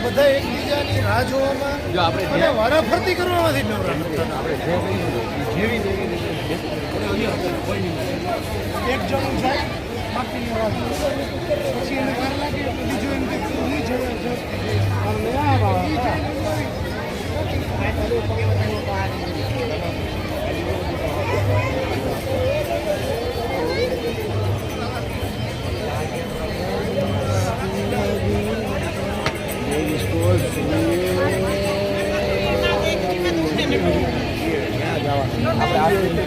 બધા એકબીજાની રાહ જોવામાં અને વારાફરતી કરવામાંથી એક જણું જાય બાકીની વાત પછી એને વાર લાગે બીજું એમ કે આપણે